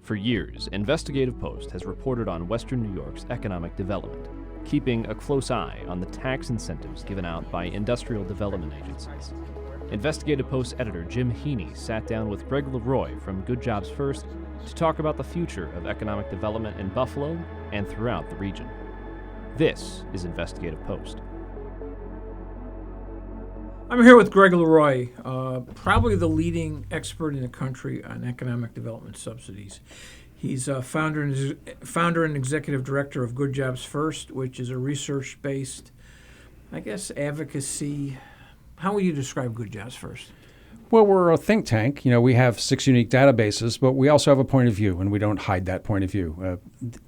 For years, Investigative Post has reported on Western New York's economic development, keeping a close eye on the tax incentives given out by industrial development agencies. Investigative Post editor Jim Heaney sat down with Greg LeRoy from Good Jobs First to talk about the future of economic development in Buffalo and throughout the region. This is Investigative Post. I'm here with Greg LeRoy, probably the leading expert in the country on economic development subsidies. He's founder and executive director of Good Jobs First, which is a research-based, advocacy. How would you describe Good Jobs First? Well, we're a think tank. We have 6 unique databases, but we also have a point of view, and we don't hide that point of view.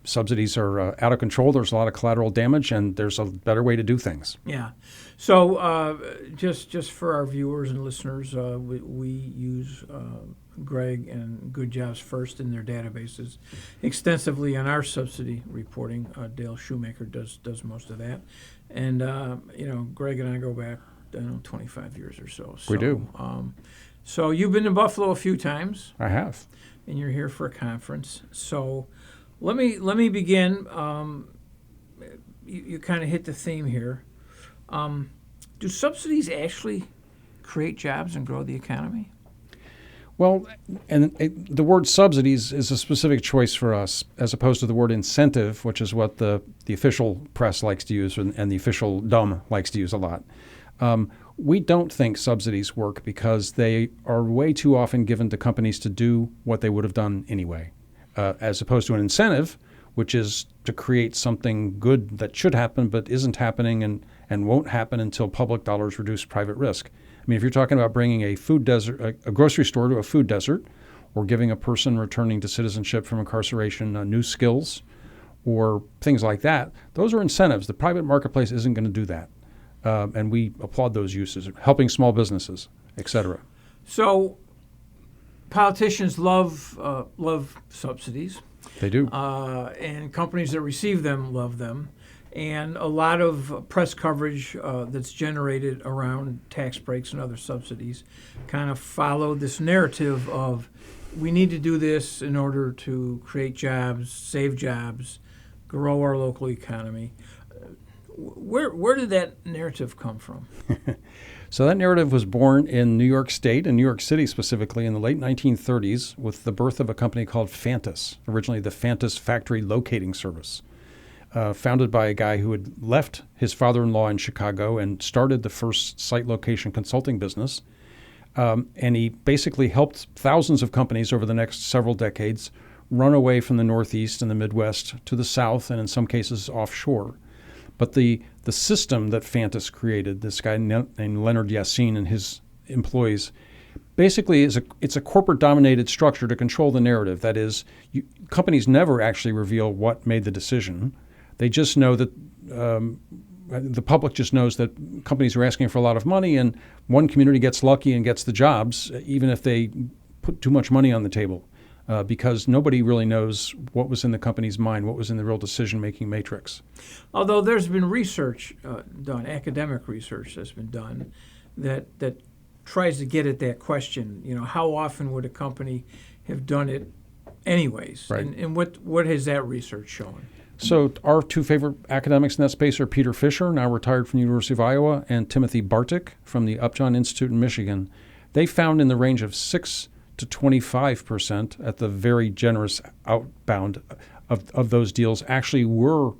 Subsidies are out of control. There's a lot of collateral damage, and there's a better way to do things. Yeah. So just for our viewers and listeners, we use Greg and Good Jobs First in their databases extensively on our subsidy reporting. Dale Shoemaker does most of that. And, Greg and I go back 25 years or so. We do. So you've been to Buffalo a few times. I have. And you're here for a conference. So let me begin. You kind of hit the theme here. Do subsidies actually create jobs and grow the economy? Well, the word subsidies is a specific choice for us, as opposed to the word incentive, which is what the official press likes to use and the official dumb likes to use a lot. We don't think subsidies work because they are way too often given to companies to do what they would have done anyway, as opposed to an incentive, which is to create something good that should happen but isn't happening and won't happen until public dollars reduce private risk. I mean, if you're talking about bringing a food desert, a grocery store to a food desert, or giving a person returning to citizenship from incarceration new skills, or things like that, those are incentives. The private marketplace isn't going to do that. And we applaud those uses, helping small businesses, et cetera. So politicians love subsidies. They do. And companies that receive them love them. And a lot of press coverage that's generated around tax breaks and other subsidies kind of follow this narrative of we need to do this in order to create jobs, save jobs, grow our local economy. Where did that narrative come from? So that narrative was born in New York State, and New York City specifically, in the late 1930s with the birth of a company called Fantas, originally the Fantas Factory Locating Service, founded by a guy who had left his father-in-law in Chicago and started the first site location consulting business. And he basically helped thousands of companies over the next several decades run away from the Northeast and the Midwest to the South, and in some cases offshore. But the system that Fantas created, this guy named Leonard Yassin and his employees, basically it's a corporate-dominated structure to control the narrative. That is, companies never actually reveal what made the decision. They just know that the public just knows that companies are asking for a lot of money, and one community gets lucky and gets the jobs, even if they put too much money on the table, because nobody really knows what was in the company's mind, what was in the real decision-making matrix. Although there's been research done, academic research that's been done, that tries to get at that question. How often would a company have done it anyways? Right. And what has that research shown? So our two favorite academics in that space are Peter Fisher, now retired from the University of Iowa, and Timothy Bartik from the Upjohn Institute in Michigan. They found in the range of 6 to 25% at the very generous outbound of those deals actually were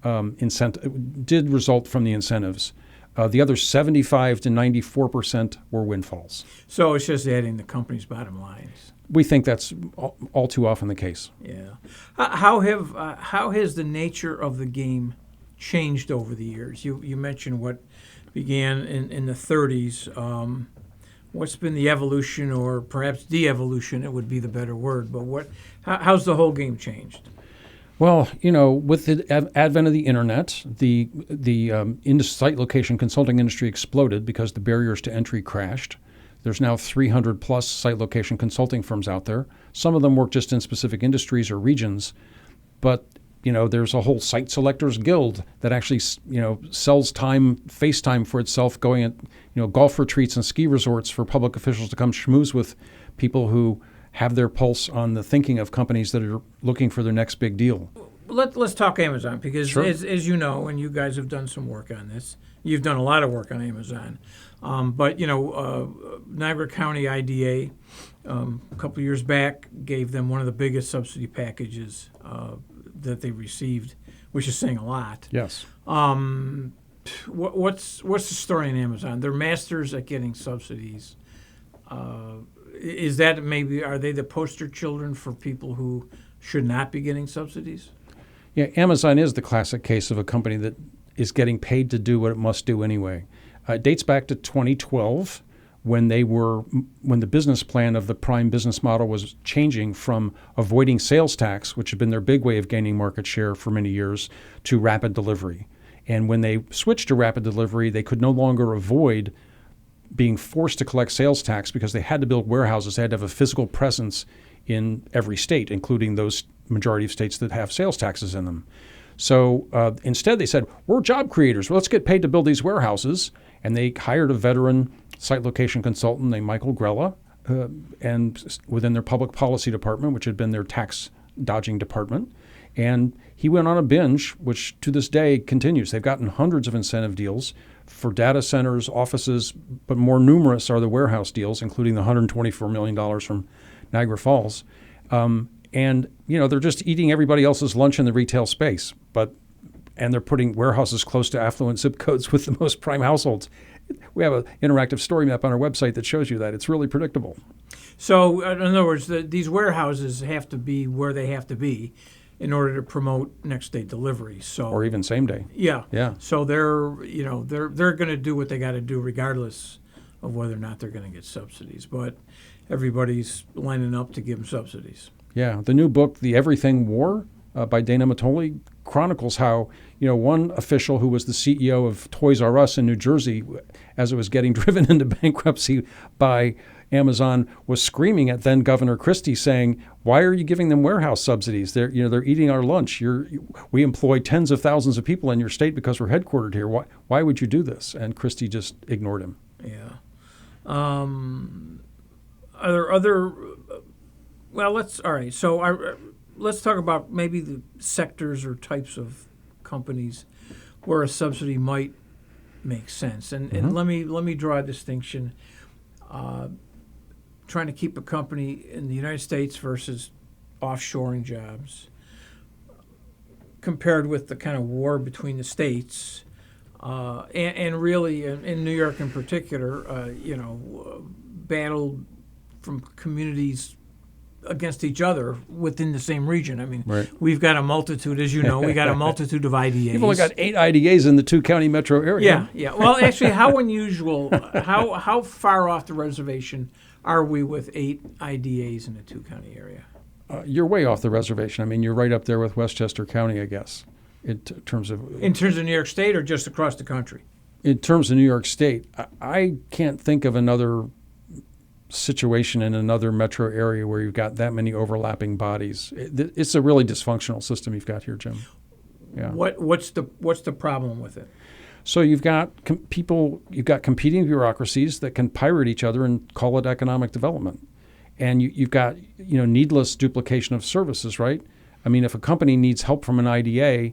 did result from the incentives. The other 75 to 94% were windfalls. So it's just adding the company's bottom lines. We think that's all too often the case. Yeah. How has the nature of the game changed over the years? You mentioned what began in the 30s. What's been the evolution, or perhaps de-evolution? It would be the better word. But how's the whole game changed? Well, with the advent of the internet, the site location consulting industry exploded because the barriers to entry crashed. There's now 300 plus site location consulting firms out there. Some of them work just in specific industries or regions, but there's a whole site selectors guild that actually sells face time for itself, going at golf retreats and ski resorts for public officials to come schmooze with people who have their pulse on the thinking of companies that are looking for their next big deal. Let's talk Amazon, because Sure. as you know, and you guys have done some work on this, you've done a lot of work on Amazon. But Niagara County IDA a couple of years back gave them one of the biggest subsidy packages that they received, which is saying a lot. Yes. What's the story in Amazon? They're masters at getting subsidies. Is that are they the poster children for people who should not be getting subsidies? Yeah, Amazon is the classic case of a company that is getting paid to do what it must do anyway. It dates back to 2012 when the business plan of the Prime business model was changing from avoiding sales tax, which had been their big way of gaining market share for many years, to rapid delivery. And when they switched to rapid delivery, they could no longer avoid being forced to collect sales tax because they had to build warehouses. They had to have a physical presence in every state, including those majority of states that have sales taxes in them. So instead they said, we're job creators. Well, let's get paid to build these warehouses. And they hired a veteran site location consultant named Michael Grella, and within their public policy department, which had been their tax dodging department. And he went on a binge, which to this day continues. They've gotten hundreds of incentive deals for data centers, offices, but more numerous are the warehouse deals, including the $124 million from Niagara Falls. And they're just eating everybody else's lunch in the retail space, and they're putting warehouses close to affluent zip codes with the most prime households. We have an interactive story map on our website that shows you that. It's really predictable. So, in other words, these warehouses have to be where they have to be in order to promote next day delivery. So, or even same day. Yeah. Yeah. So they're going to do what they got to do regardless of whether or not they're going to get subsidies. But everybody's lining up to give them subsidies. Yeah. The new book, The Everything War, by Dana Matoli, chronicles how one official who was the CEO of Toys R Us in New Jersey, as it was getting driven into bankruptcy by Amazon, was screaming at then Governor Christie, saying, "Why are you giving them warehouse subsidies? They're eating our lunch. We employ tens of thousands of people in your state because we're headquartered here. Why would you do this?" And Christie just ignored him. Yeah. Are there other? Well, let's talk about maybe the sectors or types of companies where a subsidy might make sense. And let me draw a distinction. Trying to keep a company in the United States versus offshoring jobs, compared with the kind of war between the states, and really in New York in particular, battle from communities against each other within the same region. I mean, right. We've got a multitude, as you know, we got a multitude of IDAs. You've only got 8 IDAs in the 2-county metro area. Yeah. Well, actually, how unusual, how far off the reservation are we with 8 IDAs in a 2-county area? You're way off the reservation. I mean, you're right up there with Westchester County, I guess, in terms of New York State or just across the country? In terms of New York State, I can't think of another situation in another metro area where you've got that many overlapping bodies. It's a really dysfunctional system you've got here, Jim. Yeah. What's the problem with it? So you've got you've got competing bureaucracies that can pirate each other and call it economic development. And you've got needless duplication of services, right? I mean, if a company needs help from an IDA,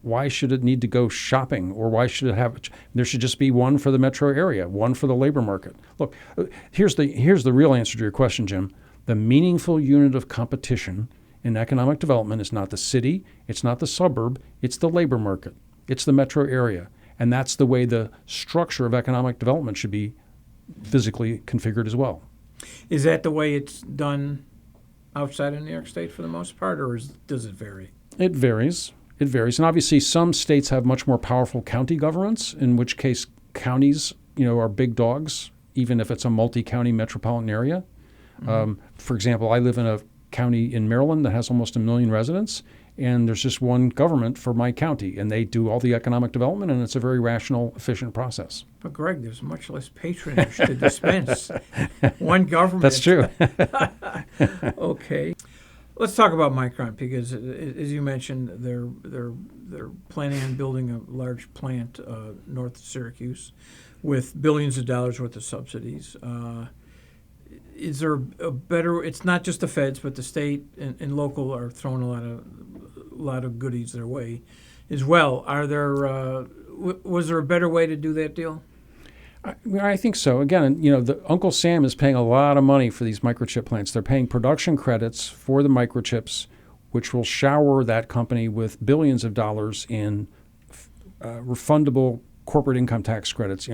why should it need to go shopping, or why should it have? There should just be one for the metro area, one for the labor market. Look, here's the real answer to your question, Jim. The meaningful unit of competition in economic development is not the city, it's not the suburb, it's the labor market, it's the metro area, and that's the way the structure of economic development should be physically configured as well. Is that the way it's done outside of New York State for the most part, or does it vary? It varies. It varies. And obviously some states have much more powerful county governments, in which case counties, are big dogs, even if it's a multi-county metropolitan area. Mm-hmm. For example, I live in a county in Maryland that has almost 1 million residents, and there's just one government for my county, and they do all the economic development, and it's a very rational, efficient process. But Greg, there's much less patronage to dispense. One government. That's true. Okay. Let's talk about Micron, because as you mentioned, they're planning on building a large plant north of Syracuse with billions of dollars worth of subsidies. is there a better? It's not just the feds, but the state and local are throwing a lot of goodies their way, as well. Are there? Was there a better way to do that deal? I think so. Again, Uncle Sam is paying a lot of money for these microchip plants. They're paying production credits for the microchips, which will shower that company with billions of dollars in refundable corporate income tax credits,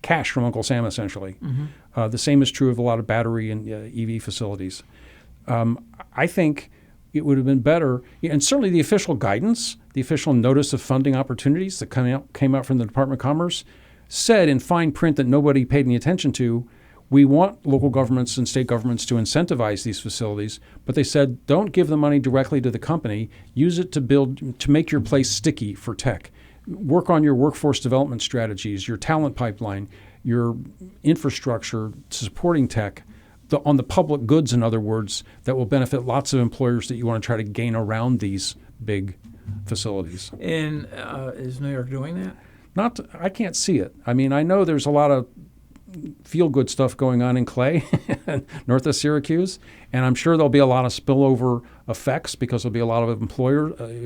cash from Uncle Sam, essentially. Mm-hmm. The same is true of a lot of battery and EV facilities. I think it would have been better, and certainly the official guidance, the official notice of funding opportunities that came out from the Department of Commerce said in fine print that nobody paid any attention to, we want local governments and state governments to incentivize these facilities, but they said don't give the money directly to the company. Use it to make your place sticky for tech. Work on your workforce development strategies, your talent pipeline, your infrastructure supporting tech, on the public goods, in other words, that will benefit lots of employers that you want to try to gain around these big facilities. And is New York doing that? I can't see it. I mean, I know there's a lot of feel-good stuff going on in Clay, north of Syracuse, and I'm sure there'll be a lot of spillover effects because there'll be a lot of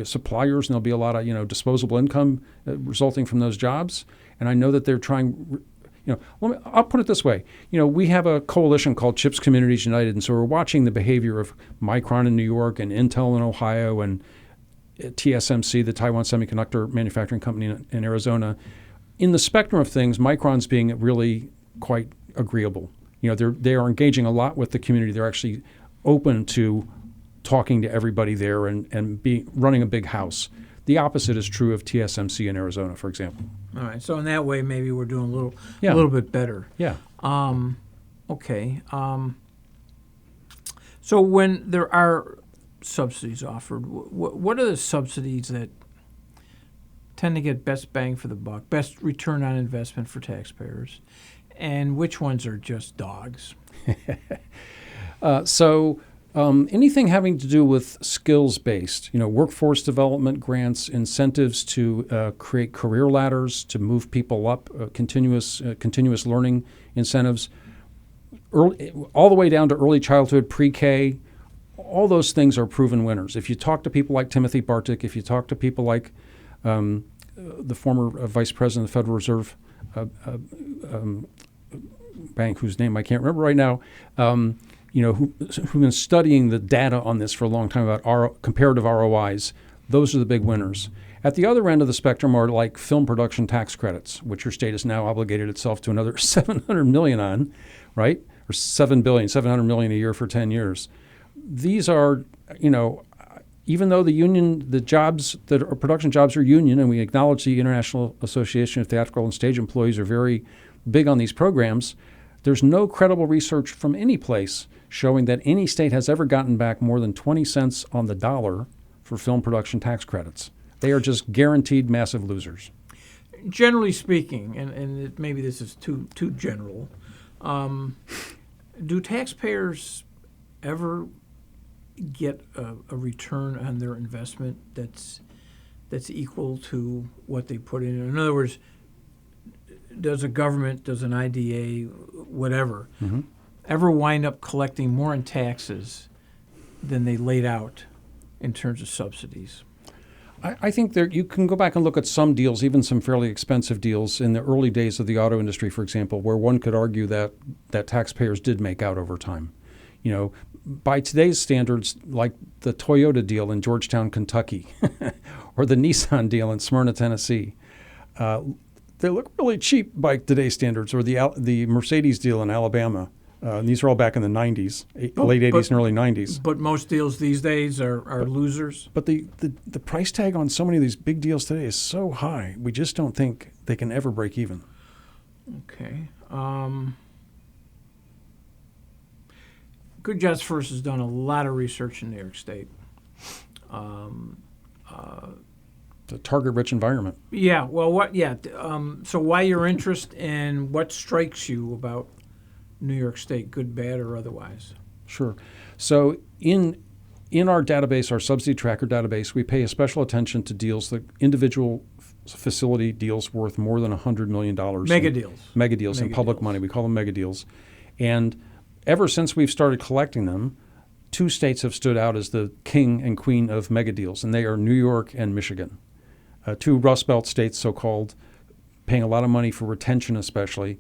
suppliers, and there'll be a lot of disposable income resulting from those jobs. And I know that they're trying. I'll put it this way. We have a coalition called Chips Communities United, and so we're watching the behavior of Micron in New York and Intel in Ohio and TSMC, the Taiwan Semiconductor Manufacturing Company in Arizona. In the spectrum of things, Micron's being really quite agreeable. They are engaging a lot with the community. They're actually open to talking to everybody there and running a big house. The opposite is true of TSMC in Arizona, for example. All right. So in that way, maybe we're doing a little bit better. Yeah. Okay. So when there are subsidies offered, what are the subsidies that tend to get best bang for the buck, best return on investment for taxpayers, and which ones are just dogs? Anything having to do with skills-based, workforce development grants, incentives to create career ladders, to move people up, continuous learning incentives, all the way down to early childhood, pre-K, all those things are proven winners. If you talk to people like Timothy Bartik, if you talk to people like the former vice president of the Federal Reserve Bank, whose name I can't remember right now, who've been studying the data on this for a long time about comparative ROIs, those are the big winners. At the other end of the spectrum are like film production tax credits, which your state has now obligated itself to another $700 million on, right? Or $700 million a year for 10 years. These are, even though the jobs that are production jobs are union, and we acknowledge the International Association of Theatrical and Stage Employees are very big on these programs, there's no credible research from any place showing that any state has ever gotten back more than 20 cents on the dollar for film production tax credits. They are just guaranteed massive losers. Generally speaking, and maybe this is too general, do taxpayers ever get a return on their investment that's equal to what they put in? In other words, does a government, does an IDA, whatever, ever wind up collecting more in taxes than they laid out in terms of subsidies? I think you can go back and look at some deals, even some fairly expensive deals in the early days of the auto industry, for example, where one could argue that taxpayers did make out over time. By today's standards, like the Toyota deal in Georgetown, Kentucky, or the Nissan deal in Smyrna, Tennessee, they look really cheap by today's standards, or the Mercedes deal in Alabama. These are all back in the 90s, late 80s and early 90s. But most deals these days are losers. But the price tag on so many of these big deals today is so high, we just don't think they can ever break even. Okay. Good Jobs First has done a lot of research in New York State. The target-rich environment. Yeah. Well, so why your interest and what strikes you about New York State, good, bad, or otherwise? Sure. So in our database, our subsidy tracker database, we pay a special attention to deals, the individual facility deals worth more than $100 million. Mega deals. Mega deals in public money. We call them mega deals. And ever since we've started collecting them, 2 states have stood out as the king and queen of mega deals, and they are New York and Michigan. 2 Rust Belt states, so-called, paying a lot of money for retention especially.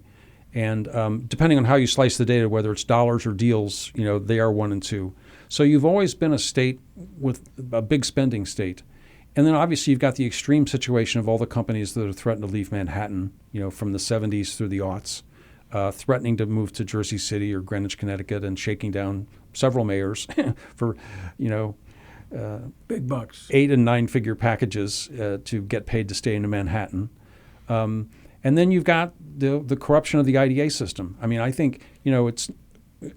And depending on how you slice the data, whether it's dollars or deals, they are 1 and 2. So you've always been a state with a big spending state. And then obviously you've got the extreme situation of all the companies that are threatened to leave Manhattan, from the 70s through the aughts, threatening to move to Jersey City or Greenwich, Connecticut, and shaking down several mayors for, big bucks, 8- and 9-figure packages to get paid to stay in Manhattan. And then you've got the corruption of the IDA system. I mean, I think, it's,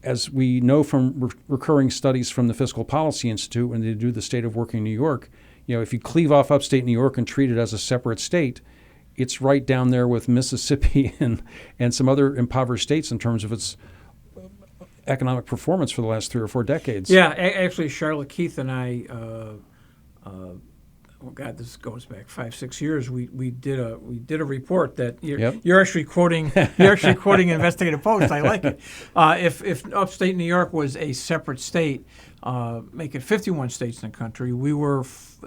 as we know from recurring studies from the Fiscal Policy Institute when they do the state of working New York, if you cleave off upstate New York and treat it as a separate state, it's right down there with Mississippi and some other impoverished states in terms of its economic performance for the last 3 or 4 decades. Yeah, actually, Charlotte Keith and I, this goes back 5-6 years. We did a report that you're actually quoting Investigative Post. I like it. If upstate New York was a separate state, make it 51 states in the country,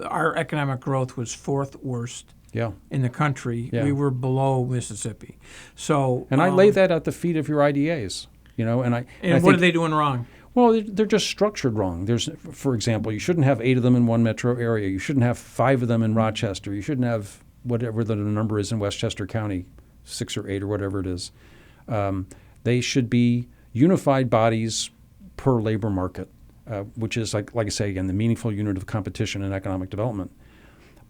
our economic growth was 4th worst. Yeah. In the country. Yeah. We were below Mississippi. So, and I lay that at the feet of your IDAs. And I what think, are they doing wrong? Well, they're just structured wrong. There's, for example, you shouldn't have 8 of them in one metro area. You shouldn't have 5 of them in Rochester. You shouldn't have whatever the number is in Westchester County, 6 or 8 or whatever it is. They should be unified bodies per labor market, which is, like I say again, the meaningful unit of competition and economic development.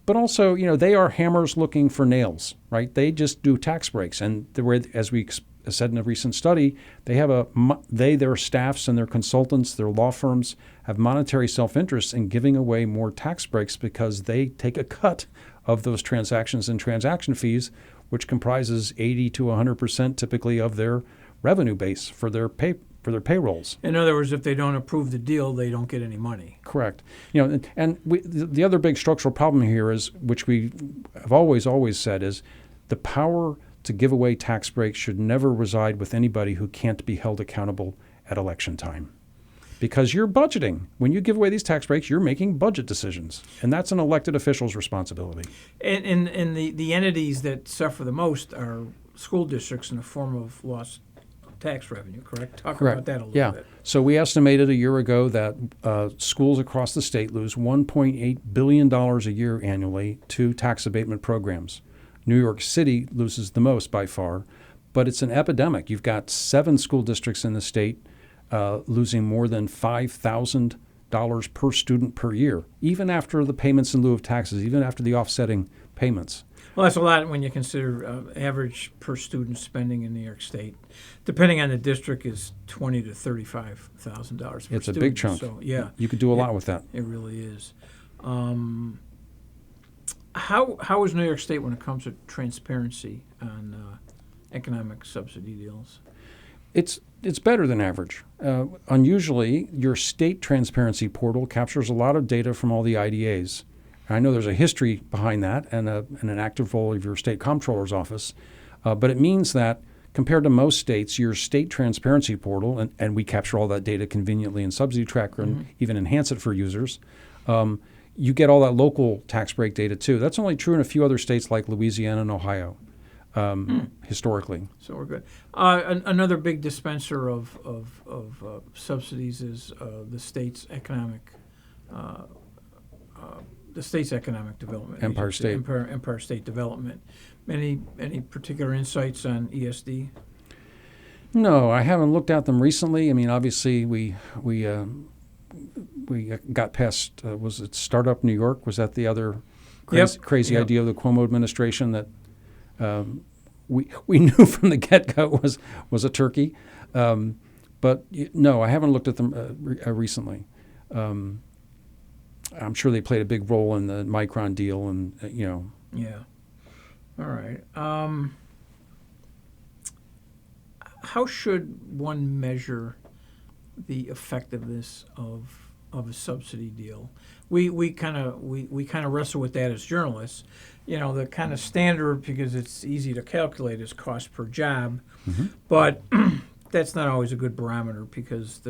But also, they are hammers looking for nails, right? They just do tax breaks, and as we said in a recent study, their staffs and their consultants, their law firms have monetary self-interest in giving away more tax breaks because they take a cut of those transactions and transaction fees, which comprises 80 to 100% typically of their revenue base for their payrolls. In other words, if they don't approve the deal, they don't get any money. Correct. The other big structural problem here is, which we have always said, is the power to give away tax breaks should never reside with anybody who can't be held accountable at election time. Because you're budgeting. When you give away these tax breaks, you're making budget decisions. And that's an elected official's responsibility. And the entities that suffer the most are school districts in the form of lost tax revenue, correct? Talk about that a little bit. So we estimated a year ago that schools across the state lose $1.8 billion a year annually to tax abatement programs. New York City loses the most by far, but it's an epidemic. You've got 7 school districts in the state losing more than $5,000 per student per year, even after the payments in lieu of taxes, even after the offsetting payments. Well, that's a lot when you consider average per student spending in New York State, depending on the district, is $20,000 to $35,000 per student. It's a big chunk. So, yeah. You could do a lot with that. It really is. How is New York State when it comes to transparency on economic subsidy deals? It's better than average. Unusually, your state transparency portal captures a lot of data from all the IDAs. I know there's a history behind that and an active role of your state comptroller's office, but it means that compared to most states, your state transparency portal, and we capture all that data conveniently in Subsidy Tracker and even enhance it for users, you get all that local tax break data too. That's only true in a few other states like Louisiana and Ohio, historically. So we're good. Another big dispenser of subsidies is the state's economic development. Empire Agency, State. Empire State Development. Any particular insights on ESD? No, I haven't looked at them recently. I mean, obviously we got past, was it Startup New York? Was that the other crazy idea of the Cuomo administration that we knew from the get-go was a turkey? But no, I haven't looked at them recently. I'm sure they played a big role in the Micron deal and, Yeah. All right. How should one measure the effectiveness of a subsidy deal? We kind of wrestle with that as journalists. The kind of standard, because it's easy to calculate, is cost per job. Mm-hmm. But that's not always a good barometer because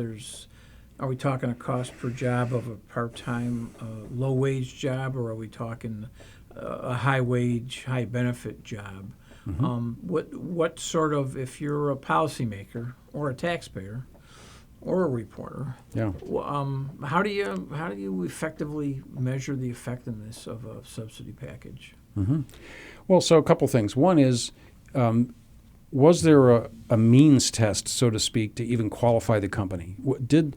are we talking a cost per job of a part-time, low-wage job, or are we talking a high-wage, high-benefit job? What sort of, if you're a policymaker or a taxpayer or a reporter, how do you effectively measure the effectiveness of a subsidy package? Well, so a couple things. One is, was there a means test, so to speak, to even qualify the company? Did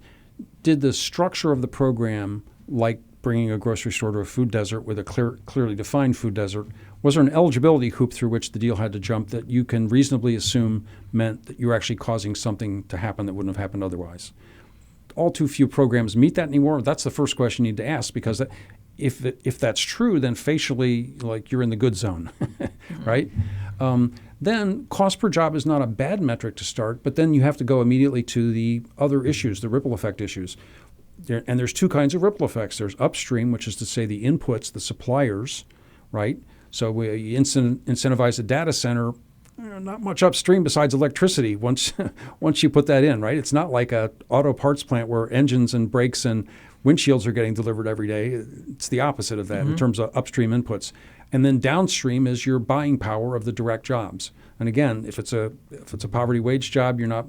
the structure of the program, like bringing a grocery store to a food desert with a clearly defined food desert, was there an eligibility hoop through which the deal had to jump that you can reasonably assume meant that you're actually causing something to happen that wouldn't have happened otherwise? All too few programs meet that anymore. That's the first question you need to ask, because if that's true, then facially, like, you're in the good zone, right? Then cost per job is not a bad metric to start, but then you have to go immediately to the other issues, the ripple effect issues. And there's two kinds of ripple effects. There's upstream, which is to say the inputs, the suppliers, right? So we incentivize a data center, not much upstream besides electricity once you put that in, right? It's not like a auto parts plant where engines and brakes and windshields are getting delivered every day. It's the opposite of that in terms of upstream inputs. And then downstream is your buying power of the direct jobs. And again, if it's a poverty wage job, you're not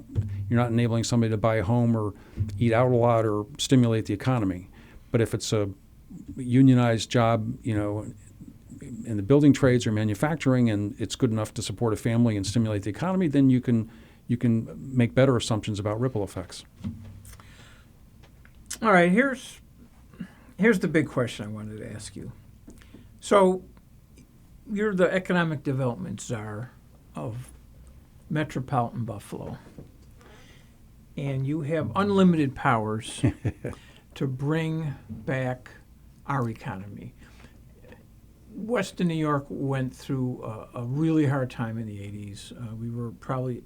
enabling somebody to buy a home or eat out a lot or stimulate the economy. But if it's a unionized job, in the building trades or manufacturing, and it's good enough to support a family and stimulate the economy, then you can make better assumptions about ripple effects. All right, here's the big question I wanted to ask you. So you're the economic development czar of metropolitan Buffalo, and you have unlimited powers to bring back our economy. Western New York went through a really hard time in the 80s. We were probably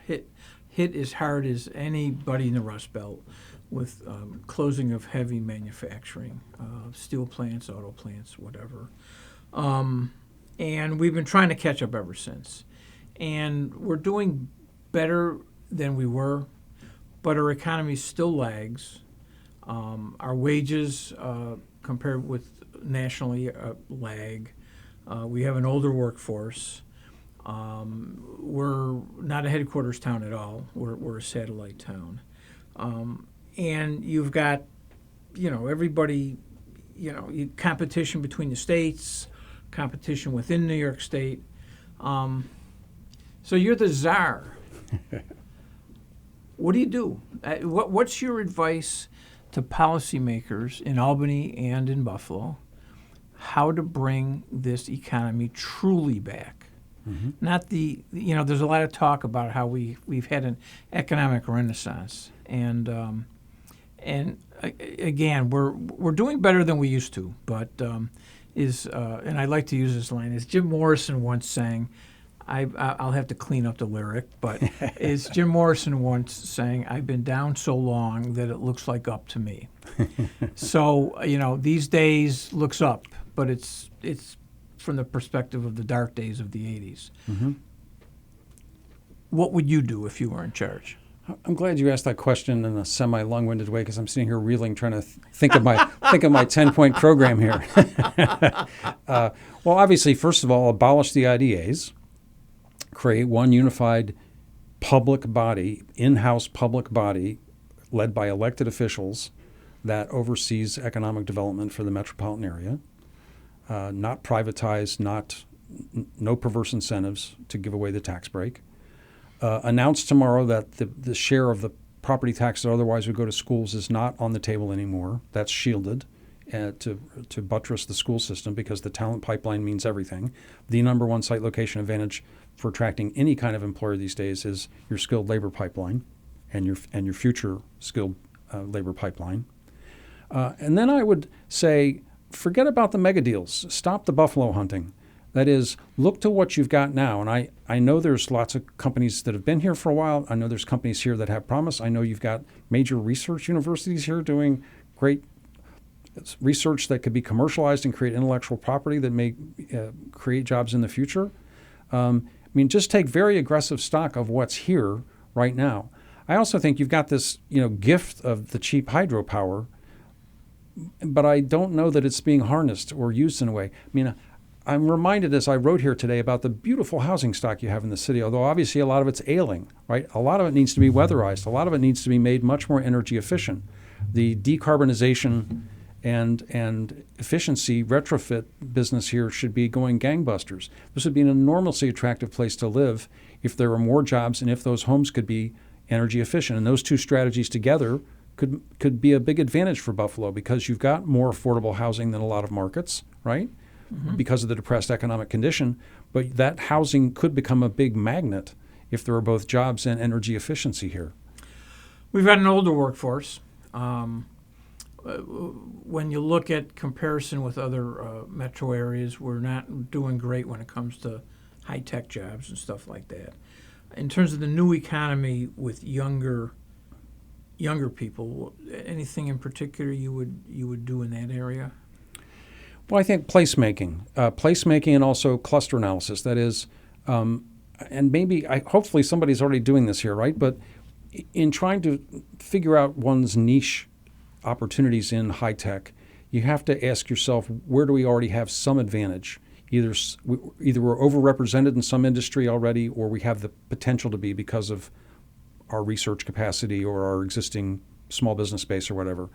hit as hard as anybody in the Rust Belt with closing of heavy manufacturing, steel plants, auto plants, whatever. And we've been trying to catch up ever since. And we're doing better than we were, but our economy still lags. Our wages, compared with nationally, lag. We have an older workforce. We're not a headquarters town at all. We're a satellite town. And you've got, everybody, competition between the states, competition within New York State. So you're the czar. What do you do? What's your advice to policymakers in Albany and in Buffalo how to bring this economy truly back? Not there's a lot of talk about how we've had an economic renaissance, and again, we're doing better than we used to, but and I like to use this line, as Jim Morrison once sang. I'll have to clean up the lyric, but is Jim Morrison once saying, "I've been down so long that it looks like up to me." So these days looks up, but it's from the perspective of the dark days of the 80s. What would you do if you were in charge? I'm glad you asked that question in a semi-long-winded way, because I'm sitting here reeling, trying to think of my 10-point program here. Well, obviously, first of all, abolish the IDAs, create one unified public body, in-house public body, led by elected officials that oversees economic development for the metropolitan area. Not privatized, no perverse incentives to give away the tax break. Announce tomorrow that the share of the property tax that otherwise would go to schools is not on the table anymore. That's shielded to buttress the school system, because the talent pipeline means everything. The number one site location advantage for attracting any kind of employer these days is your skilled labor pipeline and your future skilled labor pipeline. And then I would say, forget about the mega deals. Stop the buffalo hunting. That is, look to what you've got now. And I know there's lots of companies that have been here for a while. I know there's companies here that have promise. I know you've got major research universities here doing great research that could be commercialized and create intellectual property that may create jobs in the future. Just take very aggressive stock of what's here right now. I also think you've got this, gift of the cheap hydropower, but I don't know that it's being harnessed or used in a way. I mean, I'm reminded as I wrote here today about the beautiful housing stock you have in the city, although obviously a lot of it's ailing, right? A lot of it needs to be weatherized. A lot of it needs to be made much more energy efficient. The decarbonization and efficiency retrofit business here should be going gangbusters. This would be an enormously attractive place to live if there were more jobs and if those homes could be energy efficient. And those two strategies together could be a big advantage for Buffalo because you've got more affordable housing than a lot of markets, right? Mm-hmm. Because of the depressed economic condition. But that housing could become a big magnet if there are both jobs and energy efficiency here. We've got an older workforce. When you look at comparison with other metro areas, we're not doing great when it comes to high-tech jobs and stuff like that. In terms of the new economy with younger people, anything in particular you would do in that area? Well, I think placemaking and also cluster analysis. That is, and maybe hopefully somebody's already doing this here, right? But in trying to figure out one's niche opportunities in high tech, you have to ask yourself, where do we already have some advantage? Either we're overrepresented in some industry already, or we have the potential to be because of our research capacity or our existing small business base or whatever,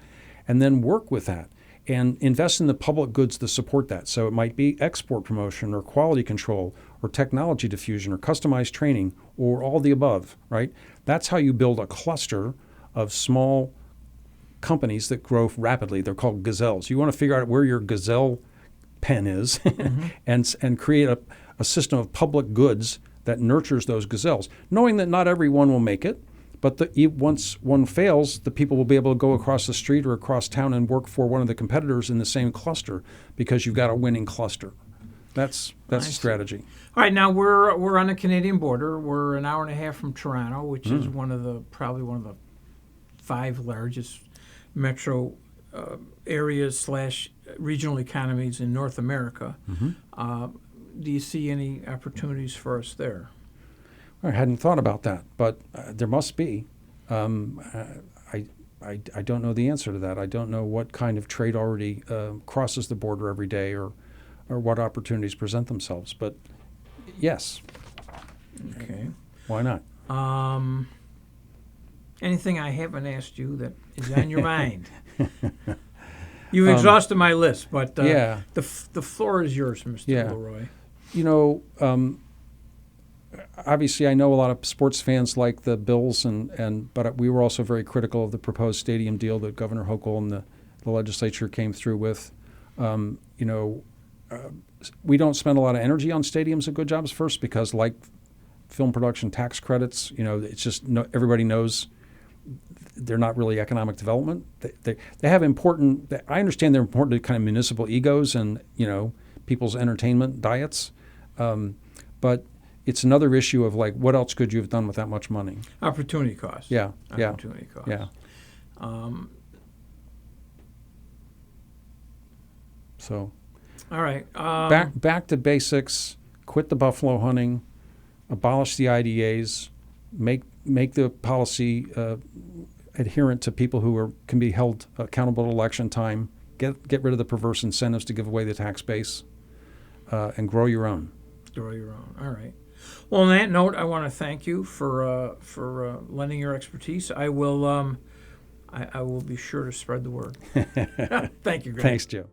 and then work with that and invest in the public goods to support that. So it might be export promotion or quality control or technology diffusion or customized training or all the above, right? That's how you build a cluster of small companies that grow rapidly. They're called gazelles. You want to figure out where your gazelle pen is mm-hmm. and create a system of public goods that nurtures those gazelles, knowing that not every one will make it, but once one fails, the people will be able to go across the street or across town and work for one of the competitors in the same cluster because you've got a winning cluster. That's a strategy. All right, now we're on the Canadian border. We're an hour and a half from Toronto, which is probably one of the 5 largest metro areas / regional economies in North America. Mm-hmm. Do you see any opportunities for us there? I hadn't thought about that, but there must be. I don't know the answer to that. I don't know what kind of trade already crosses the border every day or what opportunities present themselves. But yes. Okay. Why not? Anything I haven't asked you that is on your mind? You've exhausted my list, but yeah. the floor is yours, Mr. LeRoy. Obviously, I know a lot of sports fans like the Bills, but we were also very critical of the proposed stadium deal that Governor Hochul and the legislature came through with. We don't spend a lot of energy on stadiums at Good Jobs First because, like film production tax credits, it's just everybody knows they're not really economic development. They have important. I understand they're important to kind of municipal egos and people's entertainment diets, but it's another issue of like, what else could you have done with that much money? Opportunity cost. Yeah. Opportunity cost. Yeah. So. All right. Back to basics. Quit the buffalo hunting. Abolish the IDAs. Make the policy adherent to people who can be held accountable at election time. Get rid of the perverse incentives to give away the tax base, and grow your own. Grow your own. All right. Well, on that note, I want to thank you for lending your expertise. I will be sure to spread the word. Thank you, Greg. Thanks, Joe.